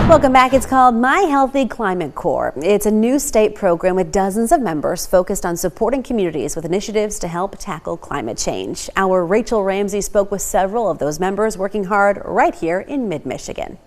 Welcome back. It's called My Healthy Climate Corps. It's a new state program with dozens of members focused on supporting communities with initiatives to help tackle climate change. Our Rachel Ramsey spoke with several of those members working hard right here in mid-Michigan.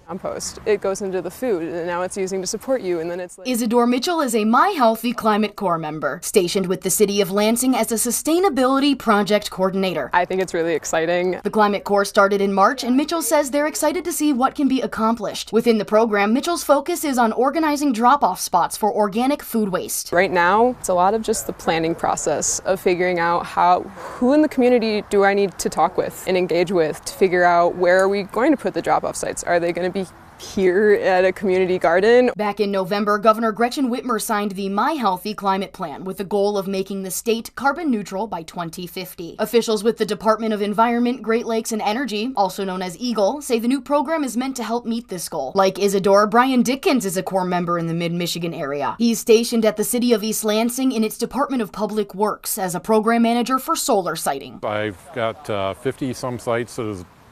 Compost. It goes into the food and now it's using to support you, and then it's like... Isadore Mitchell is a My Healthy Climate Corps member, stationed with the city of Lansing as a sustainability project coordinator. I think it's really exciting. The Climate Corps started in March, and Mitchell says they're excited to see what can be accomplished. Within the program, Mitchell's focus is on organizing drop-off spots for organic food waste. Right now, it's a lot of just the planning process of figuring out who in the community do I need to talk with and engage with to figure out where are we going to put the drop-off sites. Are they going to be here at a community garden? Back in November, Governor Gretchen Whitmer signed the My Healthy Climate Plan with the goal of making the state carbon neutral by 2050. Officials with the Department of Environment, Great Lakes and Energy, also known as EGLE, say the new program is meant to help meet this goal. Like Isadore, Brian Dickens is a Corps member in the mid-Michigan area. He's stationed at the city of East Lansing in its Department of Public Works as a program manager for solar siting. I've got 50-some sites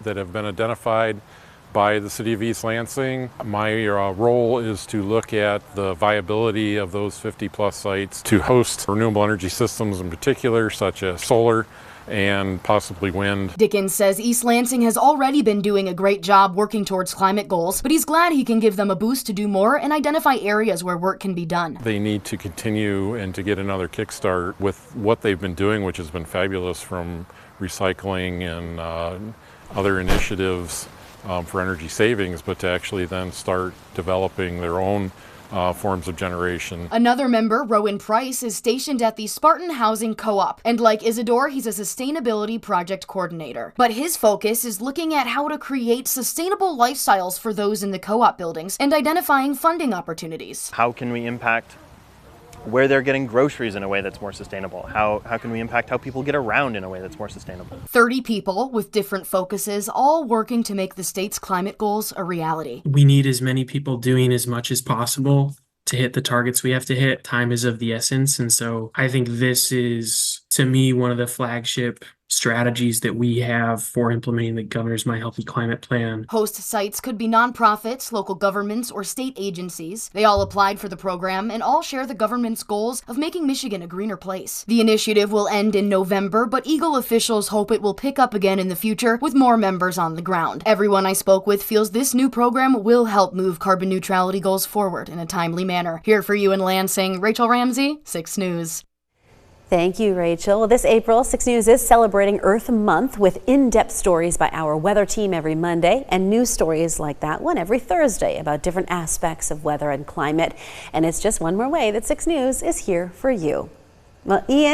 that have been identified by the city of East Lansing. My role is to look at the viability of those 50-plus sites to host renewable energy systems in particular, such as solar and possibly wind. Dickens says East Lansing has already been doing a great job working towards climate goals, but he's glad he can give them a boost to do more and identify areas where work can be done. They need to continue and to get another kickstart with what they've been doing, which has been fabulous, from recycling and other initiatives for energy savings, but to actually then start developing their own forms of generation. Another member, Rowan Price, is stationed at the Spartan Housing Co-op, and like Isadore, he's a sustainability project coordinator. But his focus is looking at how to create sustainable lifestyles for those in the co-op buildings and identifying funding opportunities. How can we impact where they're getting groceries in a way that's more sustainable? How can we impact how people get around in a way that's more sustainable? 30 people with different focuses, all working to make the state's climate goals a reality. We need as many people doing as much as possible to hit the targets we have to hit. Time is of the essence. And so I think this is, to me, one of the flagship strategies that we have for implementing the governor's My Healthy Climate Plan. Host sites could be nonprofits, local governments, or state agencies. They all applied for the program and all share the government's goals of making Michigan a greener place. The initiative will end in November, but EGLE officials hope it will pick up again in the future with more members on the ground. Everyone I spoke with feels this new program will help move carbon neutrality goals forward in a timely manner. Here for you in Lansing, Rachel Ramsey, 6 News. Thank you, Rachel. Well, this April, 6 News is celebrating Earth Month with in-depth stories by our weather team every Monday and news stories like that one every Thursday about different aspects of weather and climate. And it's just one more way that 6 News is here for you. Well, Ian.